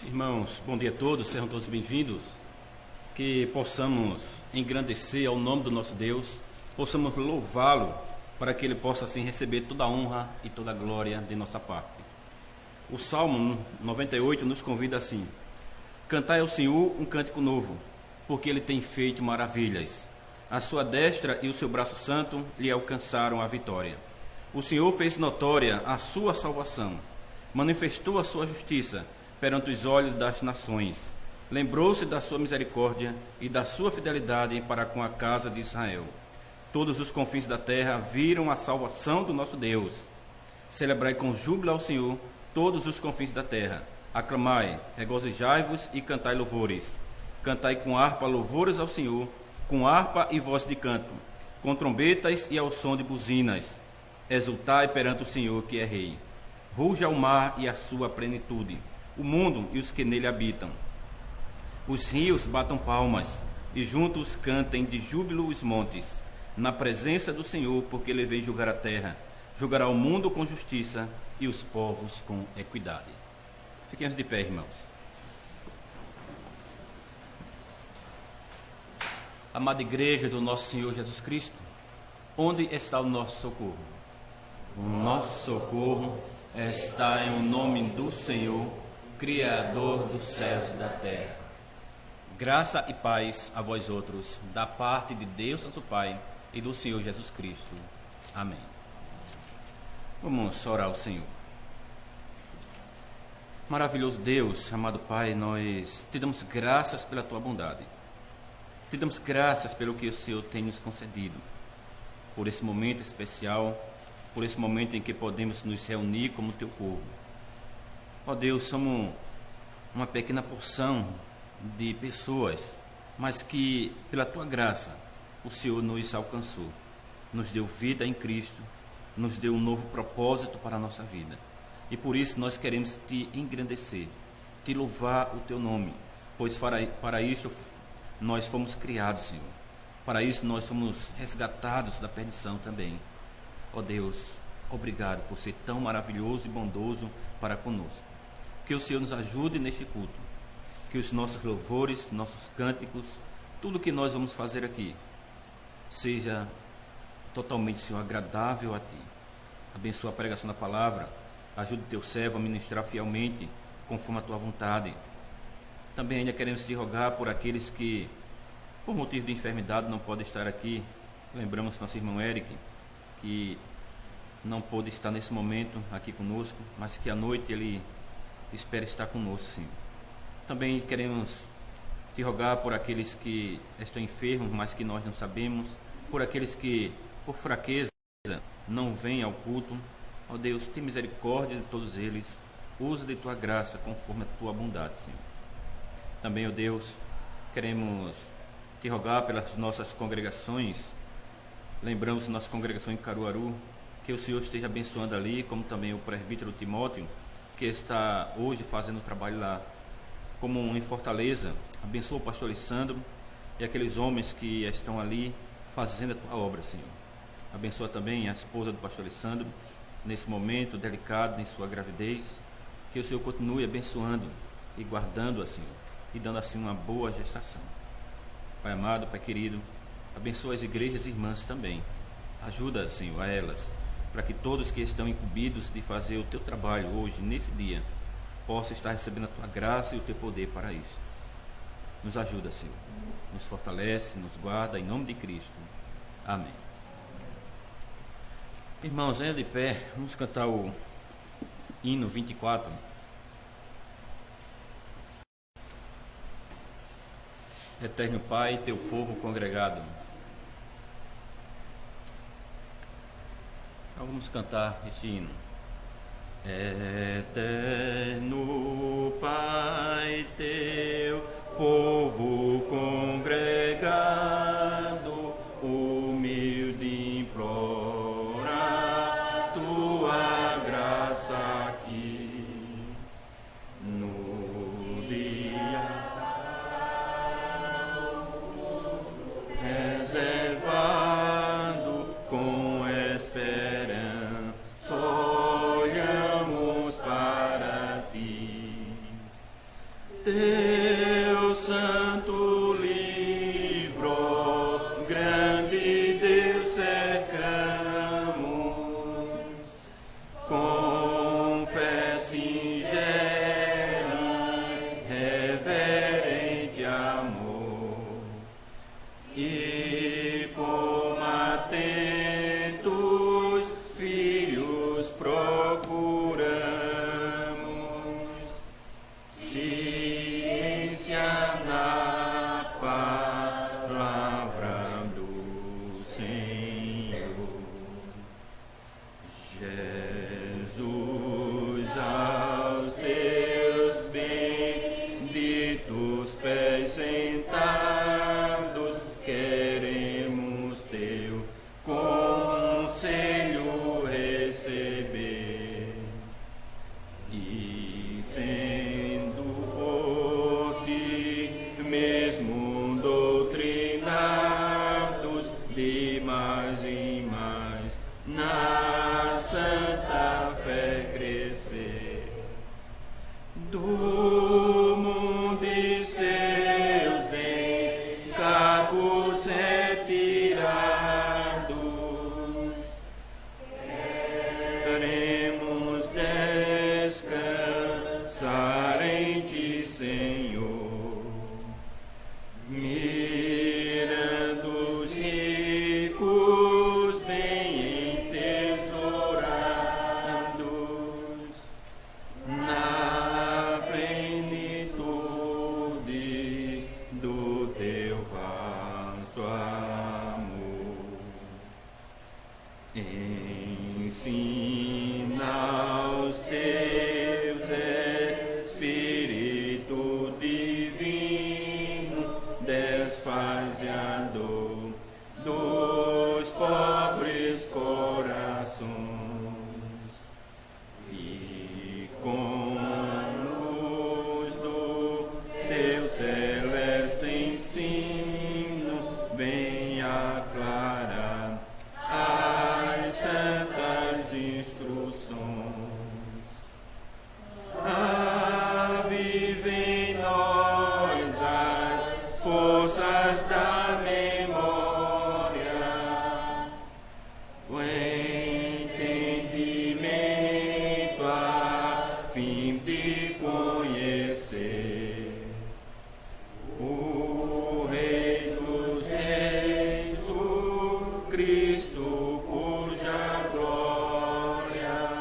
Irmãos, bom dia a todos, sejam todos bem-vindos. Que possamos engrandecer ao nome do nosso Deus, possamos louvá-lo, para que ele possa assim receber toda a honra e toda a glória de nossa parte. O Salmo 98 nos convida assim: cantai ao Senhor um cântico novo, porque ele tem feito maravilhas. A sua destra e o seu braço santo lhe alcançaram a vitória. O Senhor fez notória a sua salvação, manifestou a sua justiça perante os olhos das nações. Lembrou-se da sua misericórdia e da sua fidelidade para com a casa de Israel. Todos os confins da terra viram a salvação do nosso Deus. Celebrai com júbilo ao Senhor todos os confins da terra. Aclamai, regozijai-vos e cantai louvores. Cantai com harpa louvores ao Senhor, com harpa e voz de canto, com trombetas e ao som de buzinas. Exultai perante o Senhor que é Rei. Ruja o mar e a sua plenitude, o mundo e os que nele habitam. Os rios batam palmas, e juntos cantem de júbilo os montes, na presença do Senhor, porque ele vem julgar a terra, julgará o mundo com justiça e os povos com equidade. Fiquemos de pé, irmãos. Amada igreja do nosso Senhor Jesus Cristo, onde está o nosso socorro? O nosso socorro está em o nome do Senhor, Criador dos céus e da terra. Graça e paz a vós outros, da parte de Deus nosso Pai e do Senhor Jesus Cristo. Amém. Vamos orar ao Senhor. Maravilhoso Deus, amado Pai, nós te damos graças pela tua bondade. Te damos graças pelo que o Senhor tem nos concedido, por esse momento especial, por esse momento em que podemos nos reunir como teu povo. Ó Deus, somos uma pequena porção de pessoas, mas que pela tua graça o Senhor nos alcançou, nos deu vida em Cristo, nos deu um novo propósito para a nossa vida. E por isso nós queremos te engrandecer, te louvar o teu nome, pois para isso nós fomos criados, Senhor. Para isso nós fomos resgatados da perdição também. Ó Deus, obrigado por ser tão maravilhoso e bondoso para conosco. Que o Senhor nos ajude neste culto, que os nossos louvores, nossos cânticos, tudo que nós vamos fazer aqui, seja totalmente, Senhor, agradável a Ti. Abençoa a pregação da palavra, ajude o Teu servo a ministrar fielmente, conforme a Tua vontade. Também ainda queremos Te rogar por aqueles que, por motivo de enfermidade, não podem estar aqui. Lembramos nosso irmão Eric, que não pôde estar nesse momento aqui conosco, mas que à noite ele espera estar conosco, Senhor. Também queremos te rogar por aqueles que estão enfermos, mas que nós não sabemos, por aqueles que, por fraqueza, não vêm ao culto. Ó Deus, tenha misericórdia de todos eles, usa de tua graça conforme a tua bondade, Senhor. Também, ó Deus, queremos te rogar pelas nossas congregações. Lembramos nossa congregação em Caruaru, que o Senhor esteja abençoando ali, como também o presbítero Timóteo, que está hoje fazendo o trabalho lá. Como em Fortaleza, abençoa o pastor Alessandro e aqueles homens que estão ali fazendo a tua obra, Senhor. Abençoa também a esposa do pastor Alessandro, nesse momento delicado em sua gravidez. Que o Senhor continue abençoando e guardando-a, Senhor, e dando assim uma boa gestação. Pai amado, Pai querido, abençoa as igrejas irmãs também. Ajuda, Senhor, a elas, para que todos que estão incumbidos de fazer o teu trabalho hoje, nesse dia, possam estar recebendo a tua graça e o teu poder para isso. Nos ajuda, Senhor. Nos fortalece, nos guarda, em nome de Cristo. Amém. Irmãos, venha de pé, vamos cantar o hino 24. Eterno Pai, teu povo congregado. Então vamos cantar este hino. Eterno Pai, teu povo congregado, humilde implora tua graça aqui no dia reservado com esperança. Olhamos para ti. Teu santo livro, grande Deus, cercamos, com fé singela, reverente amor, e como atentos filhos procuramos ciência na palavra do Senhor. Jesus, aos teus benditos pés sentados, queremos teu conselho receber. E sendo por ti mesmo doutrinados de mais e mais na santa fé crescer, do mundo e seus encargos retirados, queremos descansar em ti, Senhor, mirando os ricos bem entesourados na plenitude do teu vasto amor. Ensina aos teus Espírito divino, desfaze a dor dos pobres corações, e com a luz do teu celeste ensino venha aclarar as santas instruções. Avive em nós as forças da memória, o entendimento a fim de conhecer o Rei dos Reis, o Cristo cuja glória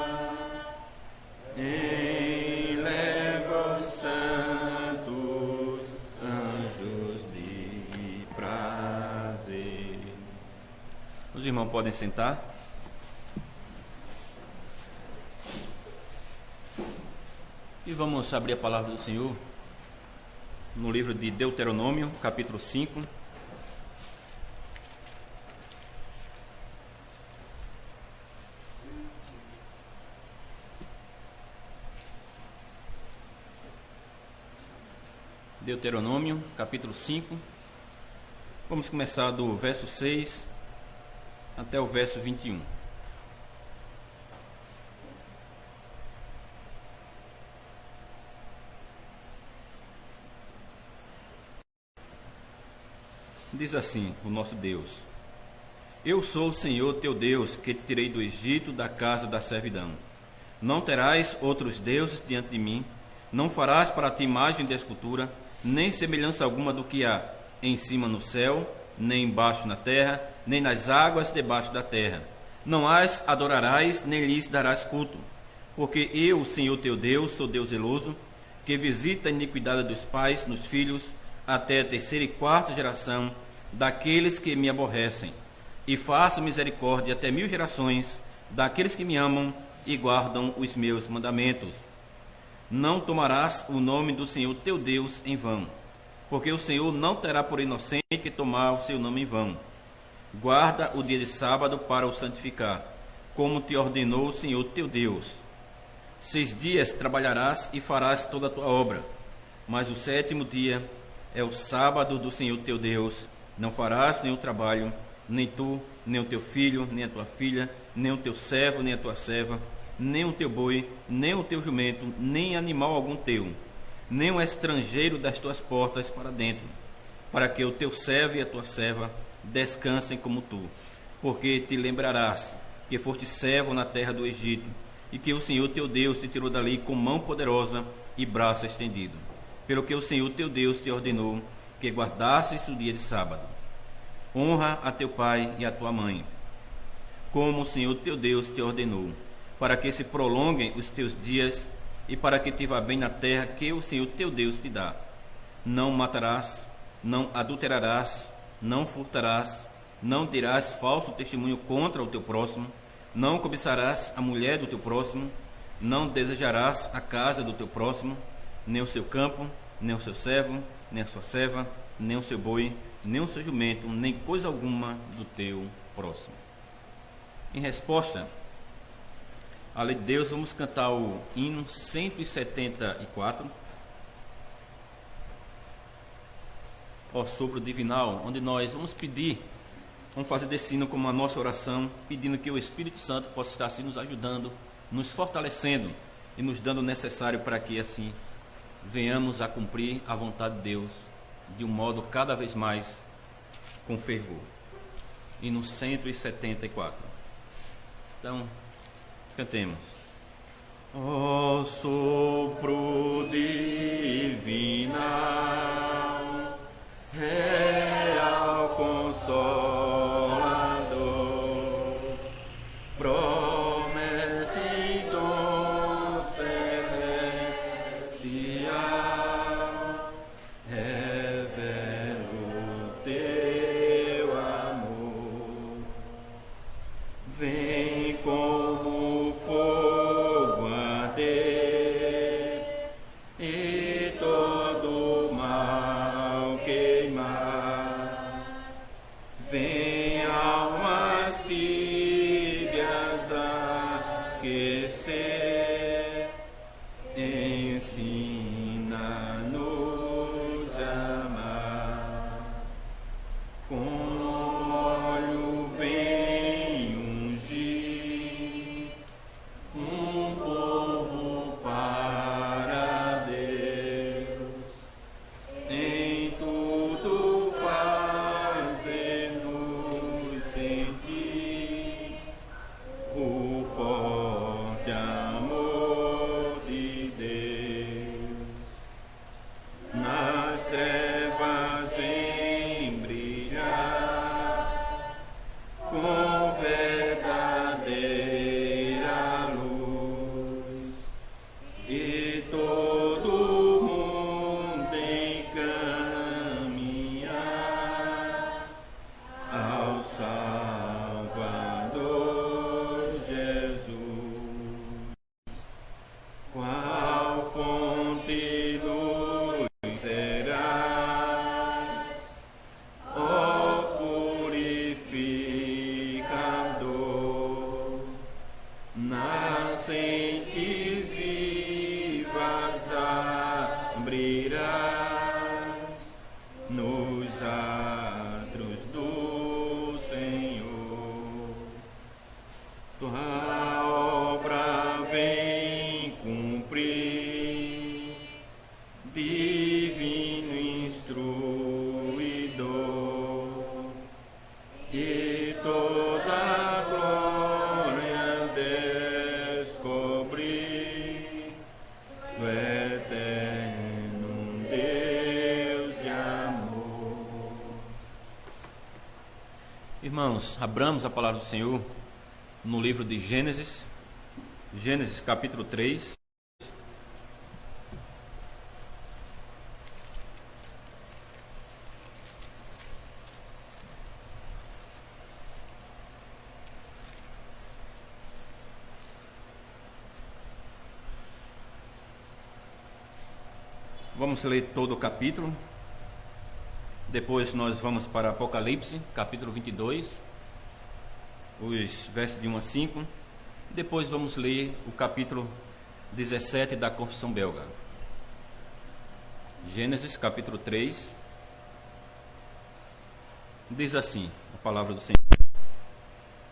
eleva os santos anjos de prazer. Os irmãos podem sentar. E vamos abrir a palavra do Senhor no livro de Deuteronômio, capítulo 5. Deuteronômio, capítulo 5. Vamos começar do verso 6 até o verso 21. Diz assim o nosso Deus: Eu sou o Senhor teu Deus, que te tirei do Egito, da casa da servidão. Não terás outros deuses diante de mim, não farás para ti imagem de escultura, nem semelhança alguma do que há em cima no céu, nem embaixo na terra, nem nas águas debaixo da terra. Não as adorarás, nem lhes darás culto, porque eu, o Senhor teu Deus, sou Deus zeloso, que visita a iniquidade dos pais nos filhos, até a terceira e quarta geração daqueles que me aborrecem, e faço misericórdia até 1000 gerações daqueles que me amam e guardam os meus mandamentos. Não tomarás o nome do Senhor teu Deus em vão, porque o Senhor não terá por inocente que tomar o seu nome em vão. Guarda o dia de sábado para o santificar, como te ordenou o Senhor teu Deus. 6 dias trabalharás e farás toda a tua obra, mas o 7º dia é o sábado do Senhor teu Deus. Não farás nenhum trabalho, nem tu, nem o teu filho, nem a tua filha, nem o teu servo, nem a tua serva, nem o teu boi, nem o teu jumento, nem animal algum teu, nem um estrangeiro das tuas portas para dentro, para que o teu servo e a tua serva descansem como tu. Porque te lembrarás que foste servo na terra do Egito, e que o Senhor teu Deus te tirou dali com mão poderosa e braço estendido. Pelo que o Senhor teu Deus te ordenou que guardasses o dia de sábado. Honra a teu pai e a tua mãe, como o Senhor teu Deus te ordenou, para que se prolonguem os teus dias e para que te vá bem na terra que o Senhor teu Deus te dá. Não matarás, não adulterarás, não furtarás, não dirás falso testemunho contra o teu próximo, não cobiçarás a mulher do teu próximo, não desejarás a casa do teu próximo, nem o seu campo, nem o seu servo, nem a sua serva, nem o seu boi, nem o seu jumento, nem coisa alguma do teu próximo. Em resposta à lei de Deus, vamos cantar o hino 174, ó sopro divinal, onde nós vamos fazer desse hino como a nossa oração, pedindo que o Espírito Santo possa estar assim nos ajudando, nos fortalecendo e nos dando o necessário para que assim venhamos a cumprir a vontade de Deus de um modo cada vez mais com fervor. Hino 174. Então, cantemos. Ó sopro divinal, real consolador, promete em dom celestial, revela o teu amor. Vem como fogo arder e todo mal queimar. Vem almas tíbias aquecer, ensina-nos a amar. Com óleo vem ungir um povo para Deus, em tudo fazer-nos sentir o forte amor de Deus. Nas trevas vem brilhar com verdadeira luz, e todo mundo encaminhar ao Salvador Jesus. Qual fonte luz serás, ó purificador, nascentes vivas abrirás nos atos do Senhor. Tua obra vem cumprir, divino instruidor, e toda a glória descobrir do eterno Deus de amor. Irmãos, abramos a palavra do Senhor no livro de Gênesis, Gênesis capítulo 3. Vamos ler todo o capítulo. Depois nós vamos para Apocalipse, capítulo 22, os versos de 1 a 5. Depois vamos ler o capítulo 17 da Confissão Belga. Gênesis, capítulo 3. Diz assim a palavra do Senhor: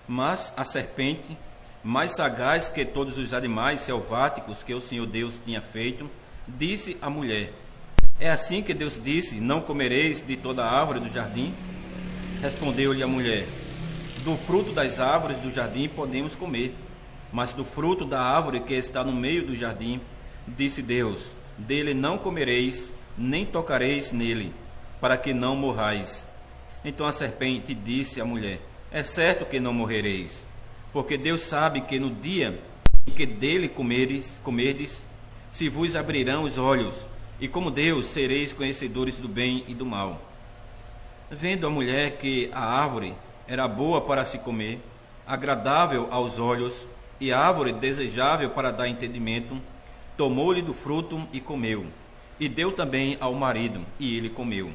Mas a serpente, mais sagaz que todos os animais selváticos que o Senhor Deus tinha feito, Disse a mulher: é assim que Deus disse: não comereis de toda a árvore do jardim? Respondeu-lhe a mulher: do fruto das árvores do jardim podemos comer, mas do fruto da árvore que está no meio do jardim, disse Deus: dele não comereis, nem tocareis nele, para que não morrais. Então a serpente disse à mulher: é certo que não morrereis, porque Deus sabe que no dia em que dele comerdes, se vos abrirão os olhos, e como Deus sereis conhecedores do bem e do mal. Vendo a mulher que a árvore era boa para se comer, agradável aos olhos, e árvore desejável para dar entendimento, tomou-lhe do fruto e comeu, e deu também ao marido, e ele comeu.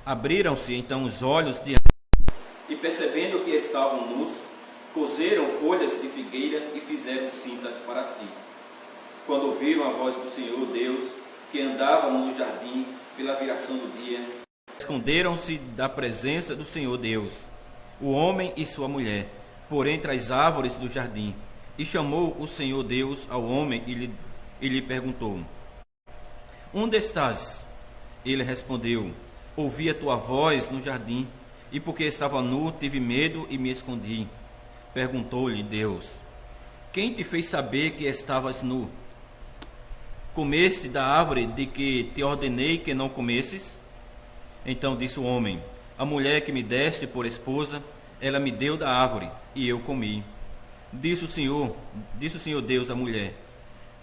Abriram-se então os olhos de ambos, e percebendo que estavam nus, coseram folhas de figueira e fizeram cintas para si. Quando ouviram a voz do Senhor Deus, que andava no jardim pela viração do dia, esconderam-se da presença do Senhor Deus, o homem e sua mulher, por entre as árvores do jardim. E chamou o Senhor Deus ao homem e lhe perguntou: onde estás? Ele respondeu: ouvi a tua voz no jardim, e porque estava nu, tive medo e me escondi. Perguntou-lhe Deus: quem te fez saber que estavas nu? Comeste da árvore de que te ordenei que não comesses? Então disse o homem: a mulher que me deste por esposa, ela me deu da árvore, e eu comi. Disse o Senhor Deus à mulher: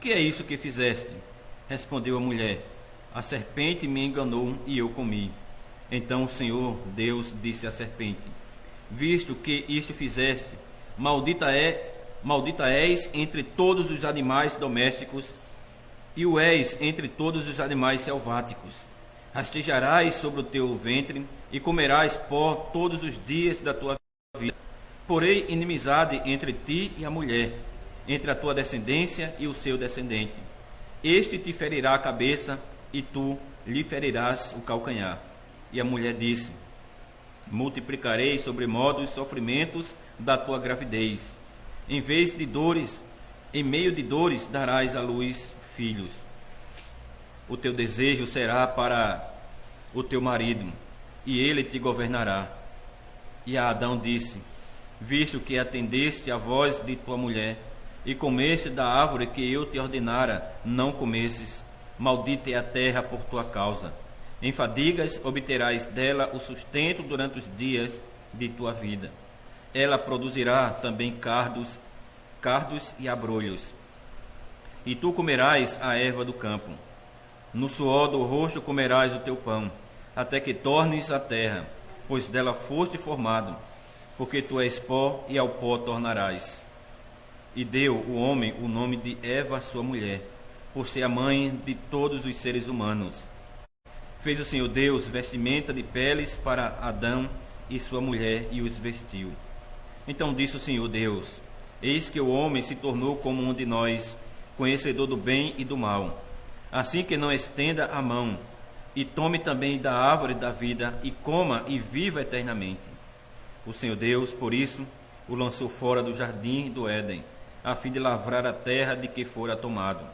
que é isso que fizeste? Respondeu a mulher: a serpente me enganou, e eu comi. Então o Senhor Deus disse à serpente: visto que isto fizeste, maldita és entre todos os animais domésticos, e o és entre todos os animais selváticos. Rastejarás sobre o teu ventre, e comerás pó todos os dias da tua vida. Porém, inimizade entre ti e a mulher, entre a tua descendência e o seu descendente. Este te ferirá a cabeça, e tu lhe ferirás o calcanhar. E a mulher disse: multiplicarei sobremodo os sofrimentos da tua gravidez. Em meio de dores darás à luz filhos. O teu desejo será para o teu marido, e ele te governará. E a Adão disse: visto que atendeste à voz de tua mulher, e comeste da árvore que eu te ordenara não comesses, maldita é a terra por tua causa. Em fadigas obterás dela o sustento durante os dias de tua vida. Ela produzirá também cardos e abrolhos. E tu comerás a erva do campo. No suor do rosto comerás o teu pão, até que tornes a terra, pois dela foste formado, porque tu és pó, e ao pó tornarás. E deu o homem o nome de Eva, sua mulher, por ser a mãe de todos os seres humanos. Fez o Senhor Deus vestimenta de peles para Adão e sua mulher, e os vestiu. Então disse o Senhor Deus: eis que o homem se tornou como um de nós, conhecedor do bem e do mal. Assim que não estenda a mão, e tome também da árvore da vida, e coma e viva eternamente. O Senhor Deus, por isso, o lançou fora do jardim do Éden, a fim de lavrar a terra de que fora tomado.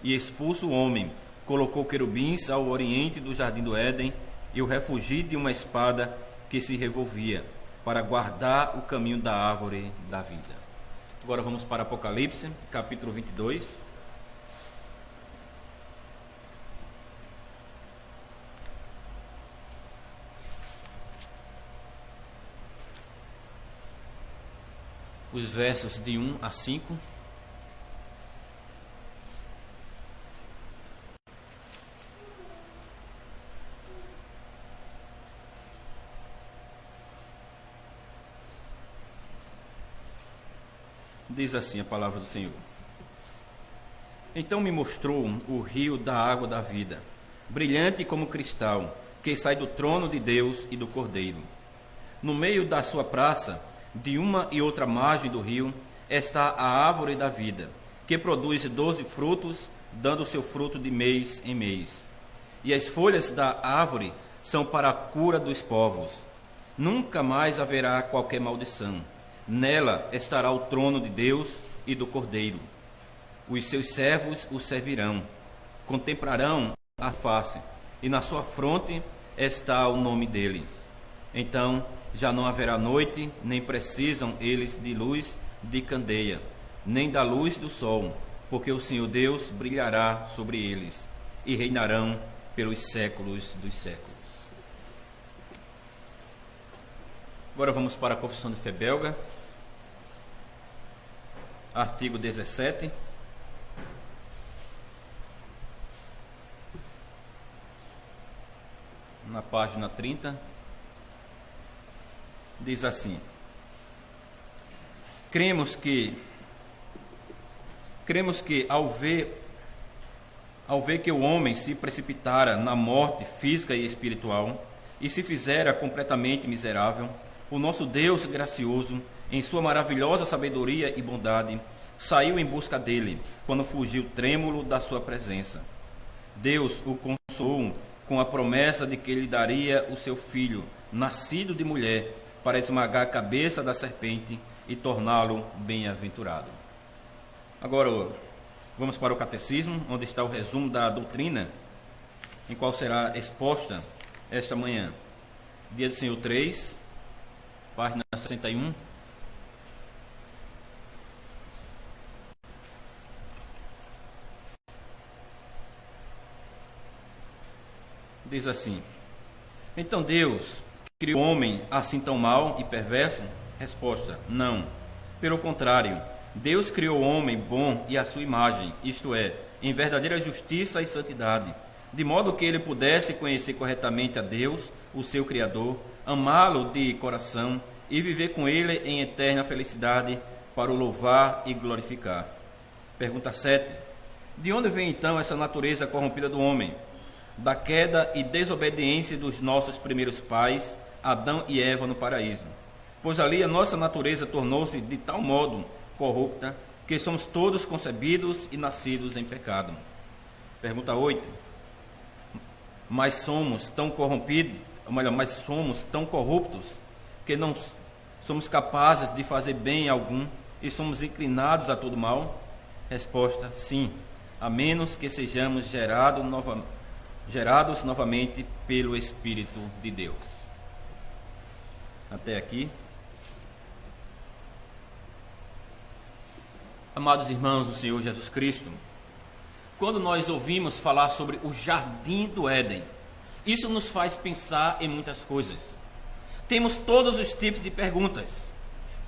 E expulso o homem, colocou querubins ao oriente do jardim do Éden, e o refugiu de uma espada que se revolvia, para guardar o caminho da árvore da vida. Agora vamos para Apocalipse, capítulo 22. Os versos de 1 a 5. Diz assim a palavra do Senhor: então me mostrou o rio da água da vida, brilhante como cristal, que sai do trono de Deus e do Cordeiro. No meio da sua praça, de uma e outra margem do rio, está a árvore da vida, que produz 12 frutos, dando seu fruto de mês em mês. E as folhas da árvore são para a cura dos povos. Nunca mais haverá qualquer maldição. Nela estará o trono de Deus e do Cordeiro. Os seus servos o servirão. contemplarão a face, e na sua fronte está o nome dele. Então já não haverá noite, nem precisam eles de luz de candeia, nem da luz do sol, porque o Senhor Deus brilhará sobre eles, e reinarão pelos séculos dos séculos. Agora vamos para a Confissão de Fé belga, artigo 17. Na página 30, diz assim: cremos que ao ver que o homem se precipitara na morte física e espiritual e se fizera completamente miserável, o nosso Deus gracioso, em sua maravilhosa sabedoria e bondade, saiu em busca dele, quando fugiu trêmulo da sua presença. Deus o consolou com a promessa de que lhe daria o seu filho, nascido de mulher, para esmagar a cabeça da serpente e torná-lo bem-aventurado. Agora, vamos para o catecismo, onde está o resumo da doutrina, em qual será exposta esta manhã. Dia do Senhor 3, página 61. Diz assim: então Deus criou o homem assim tão mau e perverso? Resposta: não. Pelo contrário, Deus criou o homem bom e à sua imagem, isto é, em verdadeira justiça e santidade, de modo que ele pudesse conhecer corretamente a Deus, o seu Criador, amá-lo de coração e viver com ele em eterna felicidade para o louvar e glorificar. Pergunta 7. De onde vem então essa natureza corrompida do homem? Da queda e desobediência dos nossos primeiros pais, Adão e Eva, no paraíso. Pois ali a nossa natureza tornou-se de tal modo corrupta que somos todos concebidos e nascidos em pecado. Pergunta 8. Mas somos tão corruptos que não somos capazes de fazer bem algum e somos inclinados a todo mal? Resposta: sim, a menos que sejamos gerados novamente pelo Espírito de Deus. Até aqui. Amados irmãos do Senhor Jesus Cristo, quando nós ouvimos falar sobre o jardim do Éden, isso nos faz pensar em muitas coisas. Temos todos os tipos de perguntas.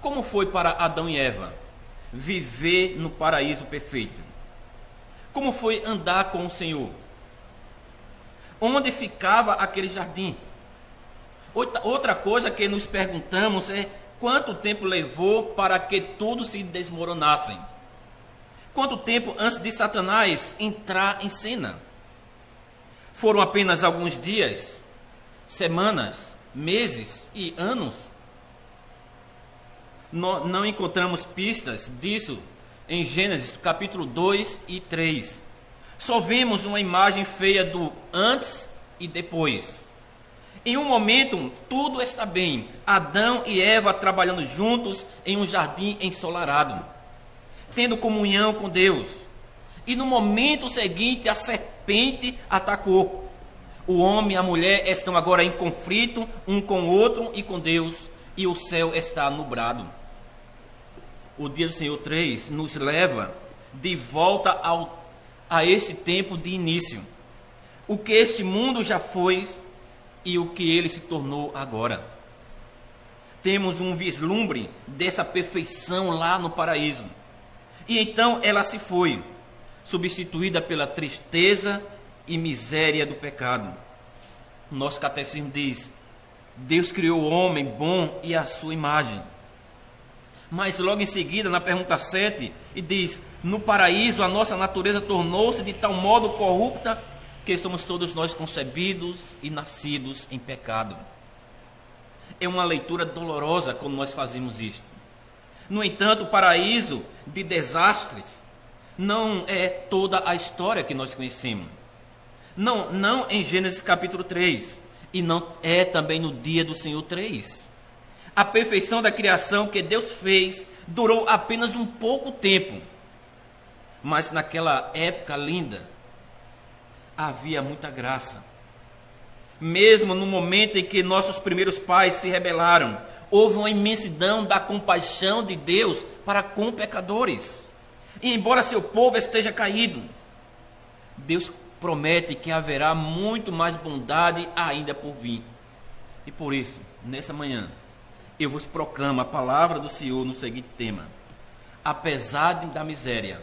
Como foi para Adão e Eva viver no paraíso perfeito? Como foi andar com o Senhor? Onde ficava aquele jardim? Outra coisa que nos perguntamos é quanto tempo levou para que tudo se desmoronasse? Quanto tempo antes de Satanás entrar em cena? Foram apenas alguns dias, semanas, meses e anos? Não encontramos pistas disso em Gênesis capítulo 2 e 3. Só vemos uma imagem feia do antes e depois. Em um momento, tudo está bem. Adão e Eva trabalhando juntos em um jardim ensolarado, tendo comunhão com Deus. E no momento seguinte, a serpente atacou. O homem e a mulher estão agora em conflito, um com o outro e com Deus, e o céu está nublado. O dia do Senhor 3 nos leva de volta a esse tempo de início. O que este mundo já foi e o que ele se tornou agora. Temos um vislumbre dessa perfeição lá no paraíso. E então ela se foi, substituída pela tristeza e miséria do pecado. Nosso catecismo diz: Deus criou o homem bom e à sua imagem. Mas logo em seguida, na pergunta 7, e diz: no paraíso a nossa natureza tornou-se de tal modo corrupta que somos todos nós concebidos e nascidos em pecado. É uma leitura dolorosa quando nós fazemos isto. No entanto, o paraíso de desastres não é toda a história que nós conhecemos. Não em Gênesis capítulo 3, e não é também no dia do Senhor 3. A perfeição da criação que Deus fez durou apenas um pouco tempo. Mas naquela época linda, havia muita graça. Mesmo no momento em que nossos primeiros pais se rebelaram, houve uma imensidão da compaixão de Deus para com pecadores. E embora seu povo esteja caído, Deus promete que haverá muito mais bondade ainda por vir. E por isso, nessa manhã, eu vos proclamo a palavra do Senhor no seguinte tema: apesar da miséria,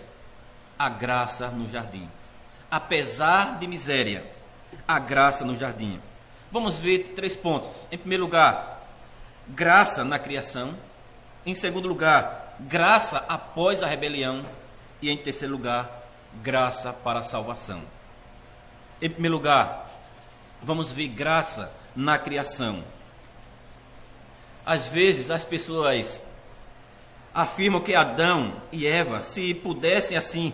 a graça no jardim. Apesar de miséria, a graça no jardim. Vamos ver 3 pontos. Em primeiro lugar, graça na criação. Em segundo lugar, graça após a rebelião. E em terceiro lugar, graça para a salvação. Em primeiro lugar, vamos ver graça na criação. Às vezes as pessoas afirmam que Adão e Eva, se pudessem assim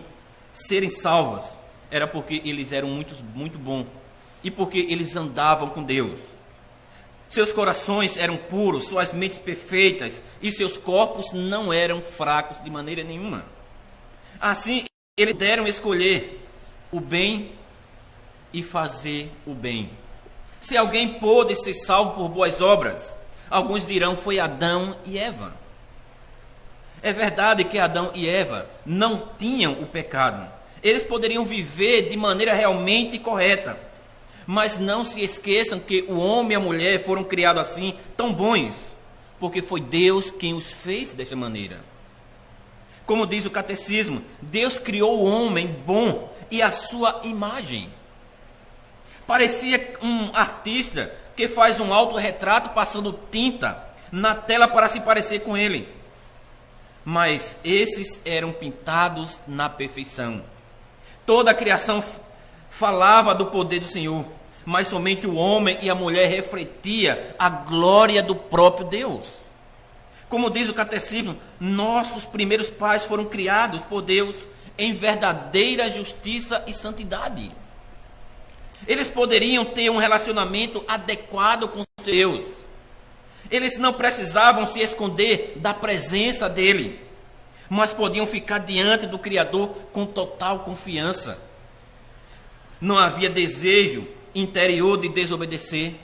serem salvos, era porque eles eram muito bons e porque eles andavam com Deus. Seus corações eram puros, suas mentes perfeitas e seus corpos não eram fracos de maneira nenhuma. Assim, eles puderam escolher o bem e fazer o bem. Se alguém pôde ser salvo por boas obras, alguns dirão foi Adão e Eva. É verdade que Adão e Eva não tinham o pecado. Eles poderiam viver de maneira realmente correta. Mas não se esqueçam que o homem e a mulher foram criados assim, tão bons, porque foi Deus quem os fez dessa maneira. Como diz o catecismo, Deus criou o homem bom e a sua imagem. Parecia um artista que faz um autorretrato passando tinta na tela para se parecer com ele. Mas esses eram pintados na perfeição. Toda a criação falava do poder do Senhor, mas somente o homem e a mulher refletia a glória do próprio Deus. Como diz o catecismo, nossos primeiros pais foram criados por Deus em verdadeira justiça e santidade. Eles poderiam ter um relacionamento adequado com Deus. Eles não precisavam se esconder da presença dele, mas podiam ficar diante do Criador com total confiança. Não havia desejo interior de desobedecer,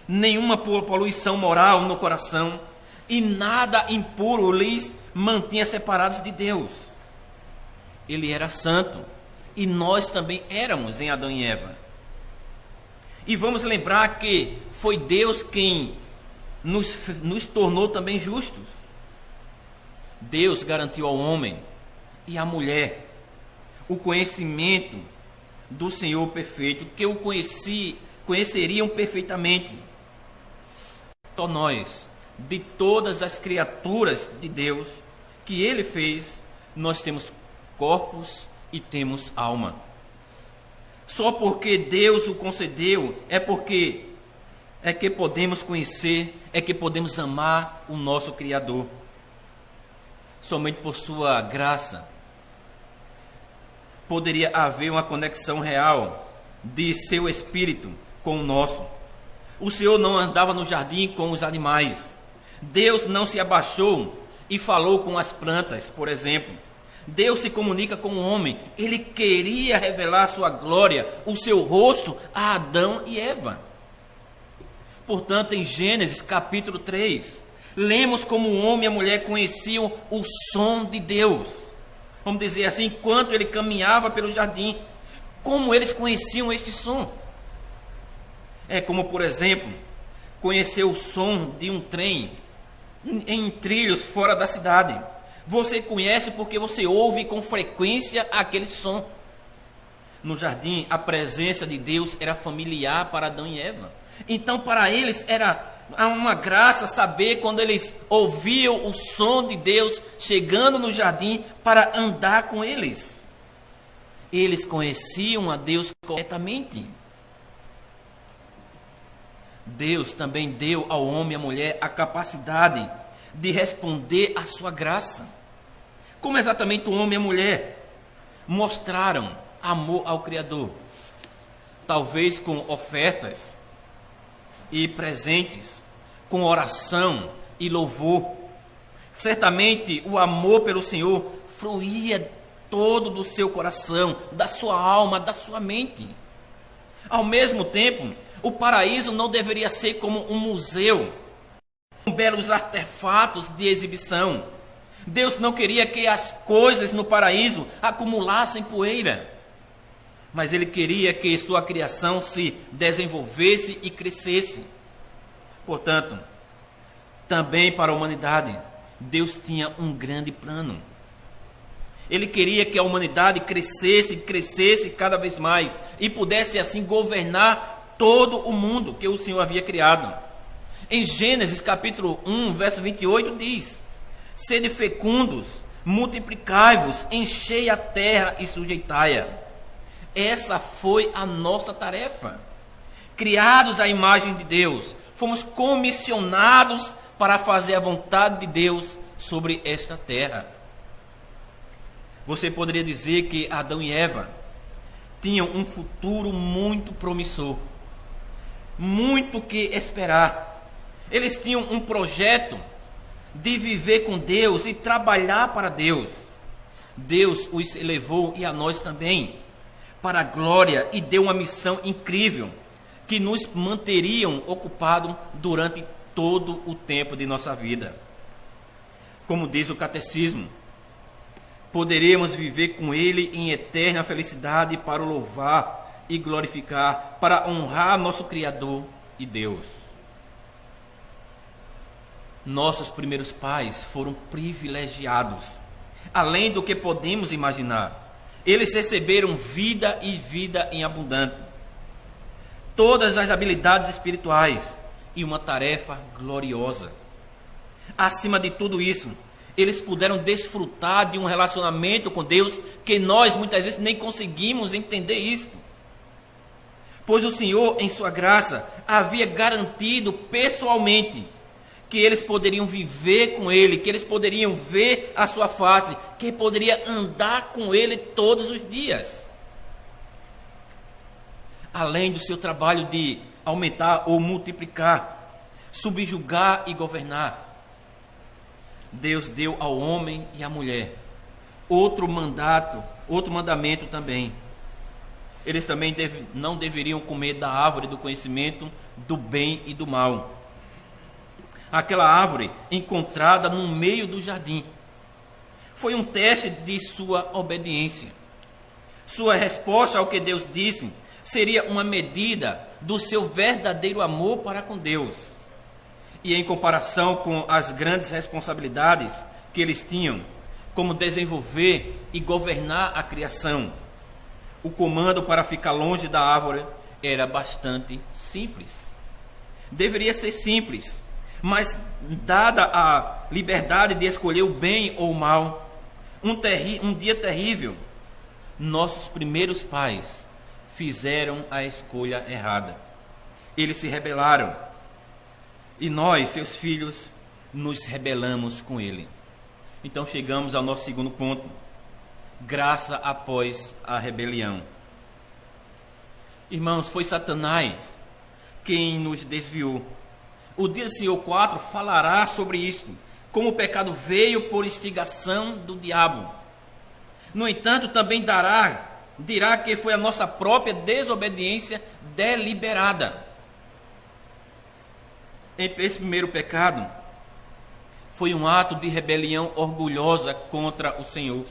nenhuma poluição moral no coração, e nada impuro lhes mantinha separados de Deus. Ele era santo, e nós também éramos em Adão e Eva. E vamos lembrar que foi Deus quem nos tornou também justos. Deus garantiu ao homem e à mulher o conhecimento do Senhor perfeito, que o conheceriam perfeitamente. Só nós, de todas as criaturas de Deus que Ele fez, nós temos corpos e temos alma. Só porque Deus o concedeu é que podemos conhecer, é que podemos amar o nosso Criador. Somente por sua graça poderia haver uma conexão real de seu espírito com o nosso. O Senhor não andava no jardim com os animais. Deus não se abaixou e falou com as plantas, por exemplo. Deus se comunica com o homem. Ele queria revelar sua glória, o seu rosto a Adão e Eva. Portanto, em Gênesis capítulo 3, lemos como o homem e a mulher conheciam o som de Deus. Vamos dizer assim, enquanto ele caminhava pelo jardim, como eles conheciam este som. É como, por exemplo, conhecer o som de um trem em trilhos fora da cidade. Você conhece porque você ouve com frequência aquele som. No jardim, a presença de Deus era familiar para Adão e Eva. Então, para eles era uma graça saber quando eles ouviam o som de Deus chegando no jardim para andar com eles. Eles conheciam a Deus corretamente. Deus também deu ao homem e à mulher a capacidade de responder à sua graça. Como exatamente o homem e a mulher mostraram amor ao Criador? Talvez com ofertas e presentes, com oração e louvor. Certamente o amor pelo Senhor fluía todo do seu coração, da sua alma, da sua mente. Ao mesmo tempo, o paraíso não deveria ser como um museu, com belos artefatos de exibição. Deus não queria que as coisas no paraíso acumulassem poeira, mas Ele queria que sua criação se desenvolvesse e crescesse. Portanto, também para a humanidade, Deus tinha um grande plano. Ele queria que a humanidade crescesse cada vez mais e pudesse assim governar todo o mundo que o Senhor havia criado. Em Gênesis capítulo 1, verso 28 diz: sede fecundos, multiplicai-vos, enchei a terra e sujeitai-a. Essa foi a nossa tarefa. Criados à imagem de Deus, fomos comissionados para fazer a vontade de Deus sobre esta terra. Você poderia dizer que Adão e Eva tinham um futuro muito promissor, muito que esperar. Eles tinham um projeto de viver com Deus e trabalhar para Deus. Deus os elevou, e a nós também, para a glória, e deu uma missão incrível que nos manteriam ocupados durante todo o tempo de nossa vida. Como diz o catecismo, poderemos viver com Ele em eterna felicidade para o louvar e glorificar, para honrar nosso Criador e Deus. Nossos primeiros pais foram privilegiados, além do que podemos imaginar. Eles receberam vida e vida em abundante, todas as habilidades espirituais e uma tarefa gloriosa. Acima de tudo isso, eles puderam desfrutar de um relacionamento com Deus que nós muitas vezes nem conseguimos entender isso. Pois o Senhor, em sua graça, havia garantido pessoalmente que eles poderiam viver com Ele, que eles poderiam ver a sua face, que poderia andar com Ele todos os dias. Além do seu trabalho de aumentar ou multiplicar, subjugar e governar, Deus deu ao homem e à mulher outro mandamento também. Eles também não deveriam comer da árvore do conhecimento do bem e do mal. Aquela árvore encontrada no meio do jardim. Foi um teste de sua obediência. Sua resposta ao que Deus disse seria uma medida do seu verdadeiro amor para com Deus. E em comparação com as grandes responsabilidades que eles tinham, como desenvolver e governar a criação, o comando para ficar longe da árvore era bastante simples. Deveria ser simples, mas dada a liberdade de escolher o bem ou o mal, um dia terrível, nossos primeiros pais fizeram a escolha errada. Eles se rebelaram. E nós, seus filhos, nos rebelamos com ele. Então chegamos ao nosso segundo ponto: graça após a rebelião. Irmãos, foi Satanás quem nos desviou. O dia do Senhor 4 falará sobre isso, como o pecado veio por instigação do diabo. No entanto, também dirá que foi a nossa própria desobediência deliberada. Esse primeiro pecado foi um ato de rebelião orgulhosa contra o Senhor.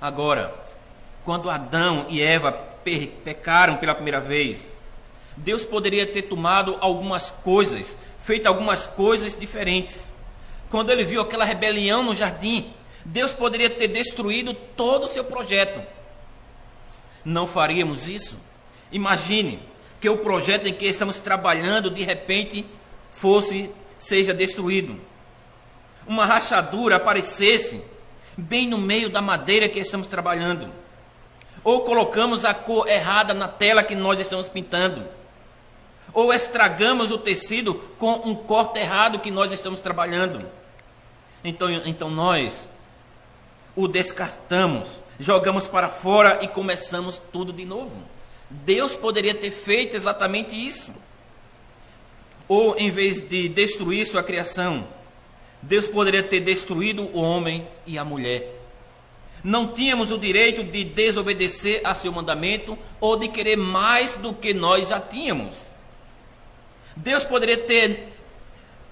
Agora, quando Adão e Eva pecaram pela primeira vez, Deus poderia ter tomado algumas coisas, feito algumas coisas diferentes. Quando ele viu aquela rebelião no jardim, Deus poderia ter destruído todo o seu projeto. Não faríamos isso? Imagine que o projeto em que estamos trabalhando de repente seja destruído. Uma rachadura aparecesse bem no meio da madeira que estamos trabalhando. Ou colocamos a cor errada na tela que nós estamos pintando. Ou estragamos o tecido com um corte errado que nós estamos trabalhando. Então nós o descartamos, jogamos para fora e começamos tudo de novo. Deus poderia ter feito exatamente isso. Ou, em vez de destruir sua criação, Deus poderia ter destruído o homem e a mulher. Não tínhamos o direito de desobedecer a seu mandamento ou de querer mais do que nós já tínhamos. Deus poderia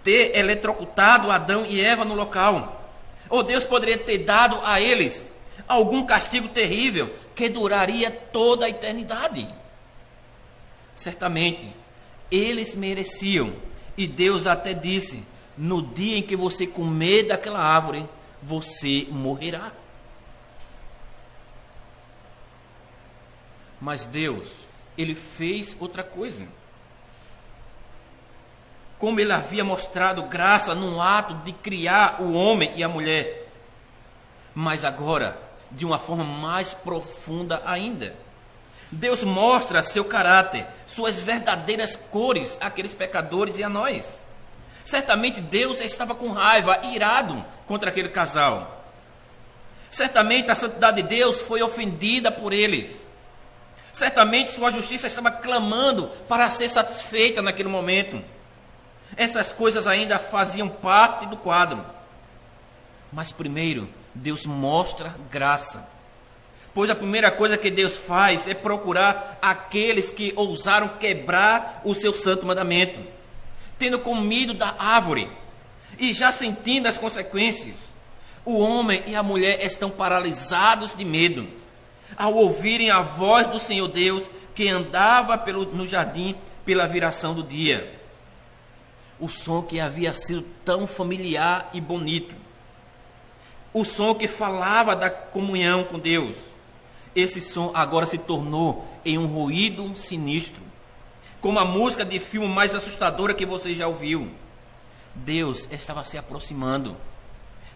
ter eletrocutado Adão e Eva no local. Ou Deus poderia ter dado a eles algum castigo terrível que duraria toda a eternidade. Certamente, eles mereciam. E Deus até disse: no dia em que você comer daquela árvore, você morrerá. Mas Deus, Ele fez outra coisa. Como Ele havia mostrado graça no ato de criar o homem e a mulher, mas agora, de uma forma mais profunda ainda. Deus mostra seu caráter, suas verdadeiras cores àqueles pecadores e a nós. Certamente Deus estava com raiva, irado contra aquele casal. Certamente a santidade de Deus foi ofendida por eles. Certamente sua justiça estava clamando para ser satisfeita naquele momento. Essas coisas ainda faziam parte do quadro. Mas primeiro, Deus mostra graça. Pois a primeira coisa que Deus faz é procurar aqueles que ousaram quebrar o seu santo mandamento, tendo comido da árvore e já sentindo as consequências. O homem e a mulher estão paralisados de medo ao ouvirem a voz do Senhor Deus que andava no jardim pela viração do dia. O som que havia sido tão familiar e bonito. O som que falava da comunhão com Deus. Esse som agora se tornou em um ruído sinistro, como a música de filme mais assustadora que você já ouviu. Deus estava se aproximando.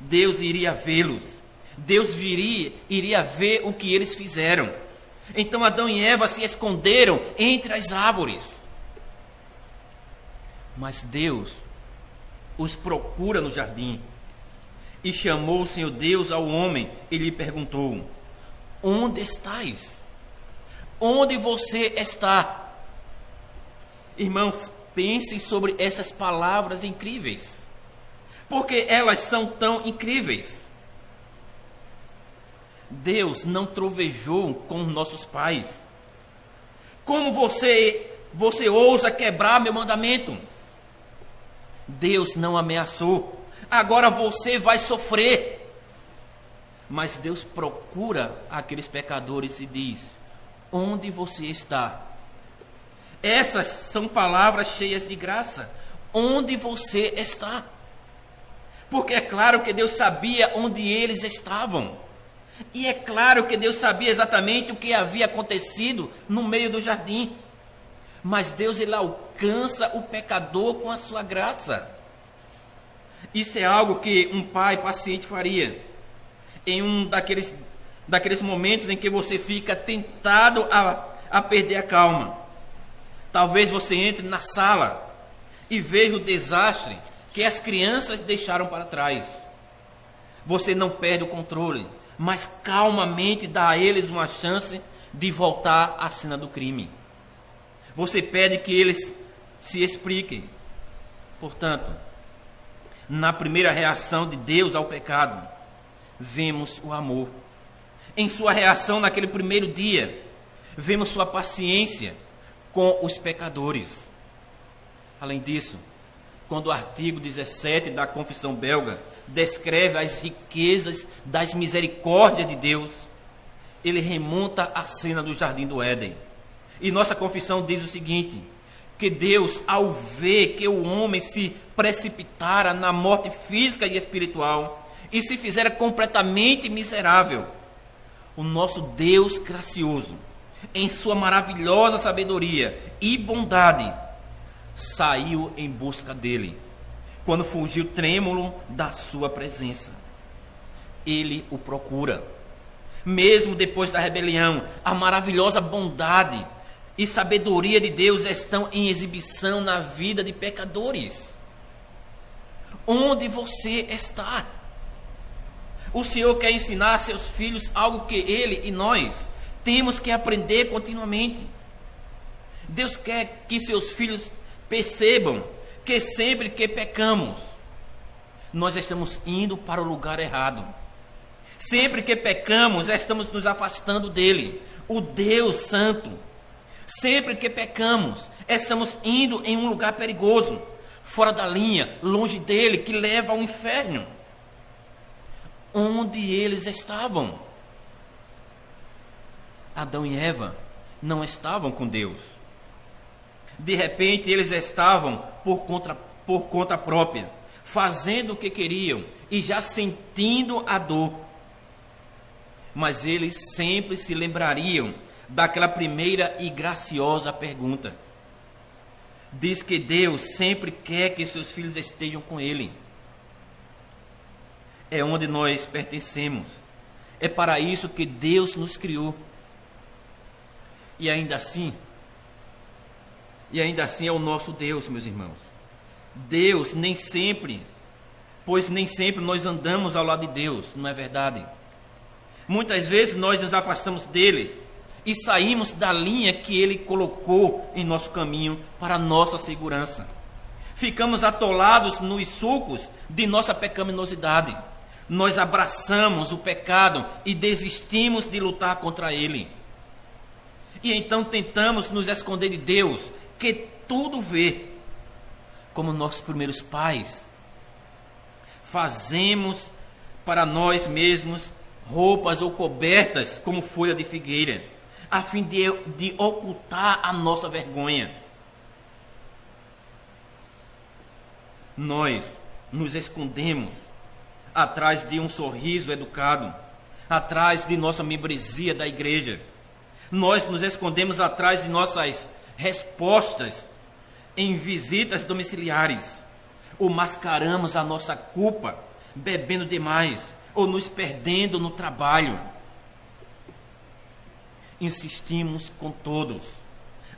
Deus iria vê-los. Deus iria ver o que eles fizeram. Então Adão e Eva se esconderam entre as árvores. Mas Deus os procura no jardim e chamou o Senhor Deus ao homem e lhe perguntou: onde estás? Onde você está? Irmãos, pensem sobre essas palavras incríveis, porque elas são tão incríveis. Deus não trovejou com nossos pais. Como você ousa quebrar meu mandamento? Deus não ameaçou. Agora você vai sofrer. Mas Deus procura aqueles pecadores e diz: onde você está? Essas são palavras cheias de graça. Onde você está? Porque é claro que Deus sabia onde eles estavam. E é claro que Deus sabia exatamente o que havia acontecido no meio do jardim. Mas Deus, ele alcança o pecador com a sua graça. Isso é algo que um pai paciente faria em um daqueles momentos em que você fica tentado a perder a calma. Talvez você entre na sala e veja o desastre que as crianças deixaram para trás. Você não perde o controle, mas calmamente dá a eles uma chance de voltar à cena do crime. Você pede que eles se expliquem. Portanto, na primeira reação de Deus ao pecado, vemos o amor. Em sua reação naquele primeiro dia, vemos sua paciência com os pecadores. Além disso, quando o artigo 17 da Confissão Belga descreve as riquezas das misericórdias de Deus, ele remonta à cena do Jardim do Éden. E nossa confissão diz o seguinte: que Deus, ao ver que o homem se precipitara na morte física e espiritual e se fizera completamente miserável, o nosso Deus gracioso, em sua maravilhosa sabedoria e bondade, saiu em busca dele, quando fugiu trêmulo da sua presença. Ele o procura. Mesmo depois da rebelião, a maravilhosa bondade e sabedoria de Deus estão em exibição na vida de pecadores. Onde você está? O Senhor quer ensinar a seus filhos algo que Ele e nós temos que aprender continuamente. Deus quer que seus filhos percebam que sempre que pecamos, nós estamos indo para o lugar errado. Sempre que pecamos, estamos nos afastando dele, o Deus Santo. Sempre que pecamos, estamos indo em um lugar perigoso, fora da linha, longe dele, que leva ao inferno. Onde eles estavam? Adão e Eva não estavam com Deus. De repente, eles estavam por conta própria, fazendo o que queriam e já sentindo a dor. Mas eles sempre se lembrariam daquela primeira e graciosa pergunta. Diz que Deus sempre quer que seus filhos estejam com Ele. É onde nós pertencemos. É para isso que Deus nos criou. E ainda assim é o nosso Deus, meus irmãos. Deus nem sempre nós andamos ao lado de Deus, não é verdade? Muitas vezes nós nos afastamos dele e saímos da linha que ele colocou em nosso caminho para a nossa segurança. Ficamos atolados nos sulcos de nossa pecaminosidade. Nós abraçamos o pecado e desistimos de lutar contra ele. E então tentamos nos esconder de Deus, que tudo vê, como nossos primeiros pais. Fazemos para nós mesmos roupas ou cobertas como folha de figueira, a fim de ocultar a nossa vergonha. Nós nos escondemos atrás de um sorriso educado, atrás de nossa membresia da igreja. Nós nos escondemos atrás de nossas respostas em visitas domiciliares, ou mascaramos a nossa culpa bebendo demais, ou nos perdendo no trabalho. Insistimos com todos,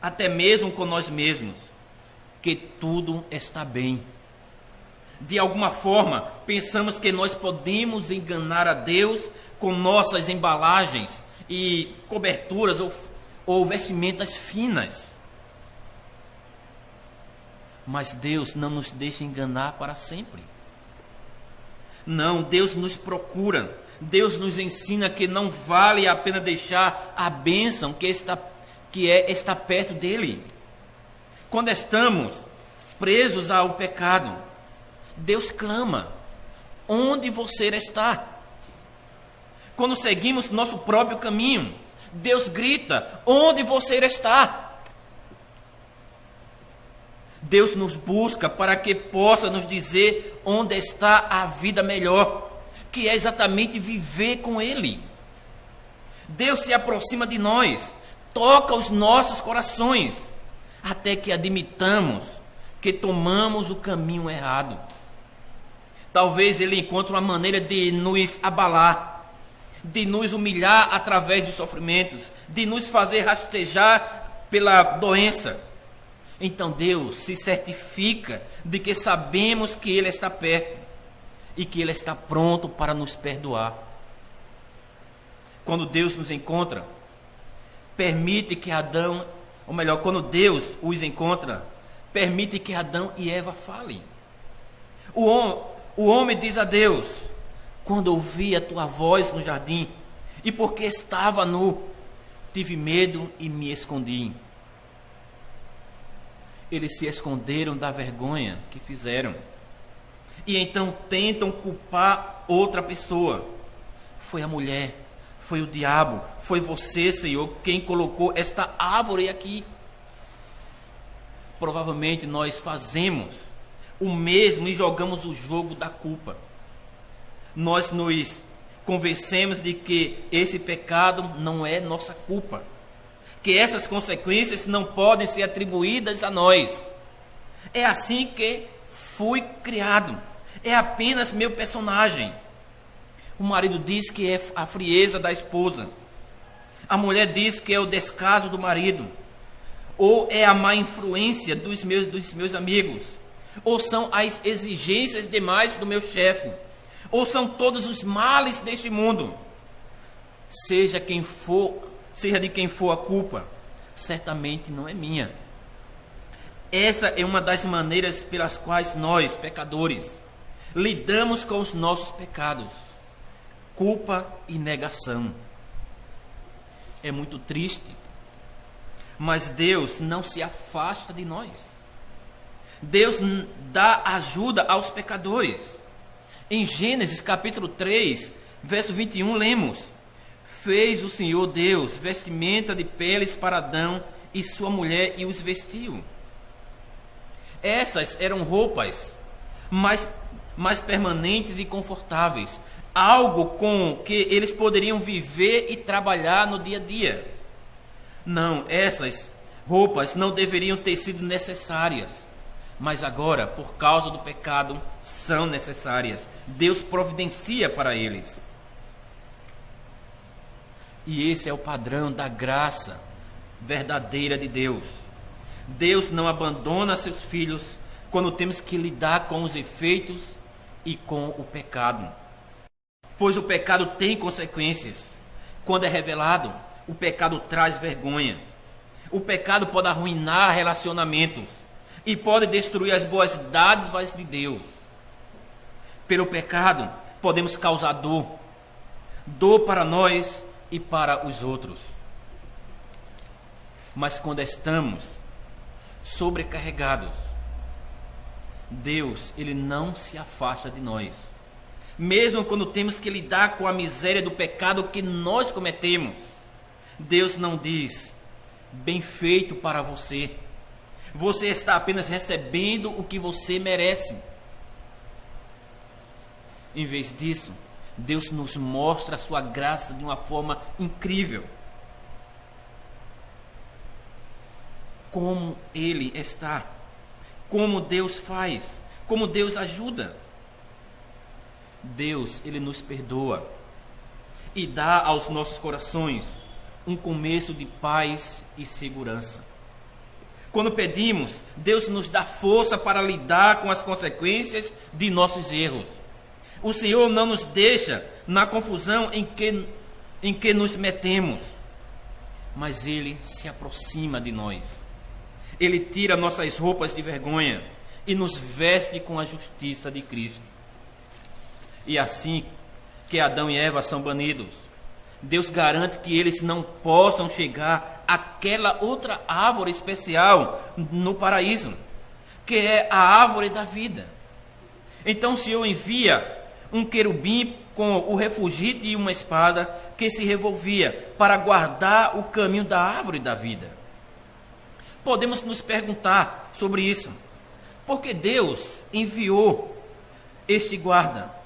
até mesmo com nós mesmos, que tudo está bem. De alguma forma, pensamos que nós podemos enganar a Deus com nossas embalagens e coberturas ou vestimentas finas. Mas Deus não nos deixa enganar para sempre. Não, Deus nos procura. Deus nos ensina que não vale a pena deixar a bênção que está perto dele. Quando estamos presos ao pecado, Deus clama: onde você está? Quando seguimos nosso próprio caminho, Deus grita: onde você está? Deus nos busca para que possa nos dizer onde está a vida melhor, que é exatamente viver com Ele. Deus se aproxima de nós, toca os nossos corações, até que admitamos que tomamos o caminho errado. Talvez Ele encontre uma maneira de nos abalar, de nos humilhar através dos sofrimentos, de nos fazer rastejar pela doença. Então Deus se certifica de que sabemos que Ele está perto e que Ele está pronto para nos perdoar. Quando Deus nos encontra, permite que Adão, ou melhor, quando Deus os encontra, permite que Adão e Eva falem. O homem diz a Deus: quando ouvi a tua voz no jardim, e porque estava nu, tive medo e me escondi. Eles se esconderam da vergonha que fizeram. E então tentam culpar outra pessoa. Foi a mulher, foi o diabo, foi você, Senhor, quem colocou esta árvore aqui. Provavelmente nós fazemos o mesmo e jogamos o jogo da culpa. Nós nos convencemos de que esse pecado não é nossa culpa, que essas consequências não podem ser atribuídas a nós. É assim que fui criado, é apenas meu personagem. O marido diz que é a frieza da esposa, a mulher diz que é o descaso do marido, ou é a má influência dos meus amigos, ou são as exigências demais do meu chefe, ou são todos os males deste mundo. Seja de quem for a culpa, certamente não é minha. Essa é uma das maneiras pelas quais nós, pecadores, lidamos com os nossos pecados, culpa e negação. É muito triste, mas Deus não se afasta de nós. Deus dá ajuda aos pecadores. Em Gênesis capítulo 3, verso 21, lemos: fez o Senhor Deus vestimenta de peles para Adão e sua mulher e os vestiu. Essas eram roupas mais permanentes e confortáveis, algo com que eles poderiam viver e trabalhar no dia a dia. Não, essas roupas não deveriam ter sido necessárias, mas agora, por causa do pecado, são necessárias. Deus providencia para eles. E esse é o padrão da graça verdadeira de Deus. Deus não abandona seus filhos quando temos que lidar com os efeitos e com o pecado. Pois o pecado tem consequências. Quando é revelado, o pecado traz vergonha. O pecado pode arruinar relacionamentos e pode destruir as boas dádivas de Deus. Pelo pecado, podemos causar dor para nós e para os outros. Mas quando estamos sobrecarregados, Deus, Ele não se afasta de nós. Mesmo quando temos que lidar com a miséria do pecado que nós cometemos, Deus não diz: bem feito para você. Você está apenas recebendo o que você merece. Em vez disso, Deus nos mostra a sua graça de uma forma incrível. Como Ele está, como Deus faz, como Deus ajuda. Deus, Ele nos perdoa e dá aos nossos corações um começo de paz e segurança. Quando pedimos, Deus nos dá força para lidar com as consequências de nossos erros. O Senhor não nos deixa na confusão em que nos metemos, mas Ele se aproxima de nós. Ele tira nossas roupas de vergonha e nos veste com a justiça de Cristo. E assim que Adão e Eva são banidos, Deus garante que eles não possam chegar àquela outra árvore especial no paraíso, que é a árvore da vida. Então o Senhor envia um querubim com o refugite e uma espada que se revolvia para guardar o caminho da árvore da vida. Podemos nos perguntar sobre isso. Por que Deus enviou este guarda?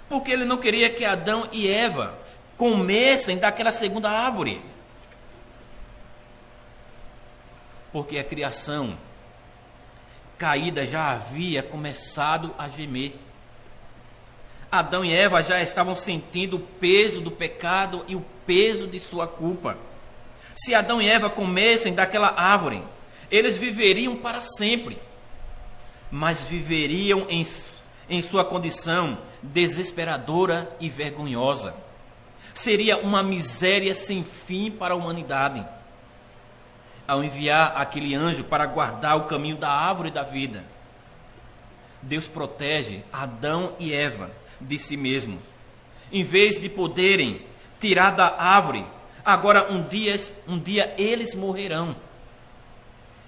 Porque Ele não queria que Adão e Eva comessem daquela segunda árvore. Porque a criação caída já havia começado a gemer. Adão e Eva já estavam sentindo o peso do pecado e o peso de sua culpa. Se Adão e Eva comessem daquela árvore, eles viveriam para sempre, mas viveriam em sua condição desesperadora e vergonhosa. Seria uma miséria sem fim para a humanidade. Ao enviar aquele anjo para guardar o caminho da árvore da vida, Deus protege Adão e Eva de si mesmos. Em vez de poderem tirar da árvore, agora um dia eles morrerão.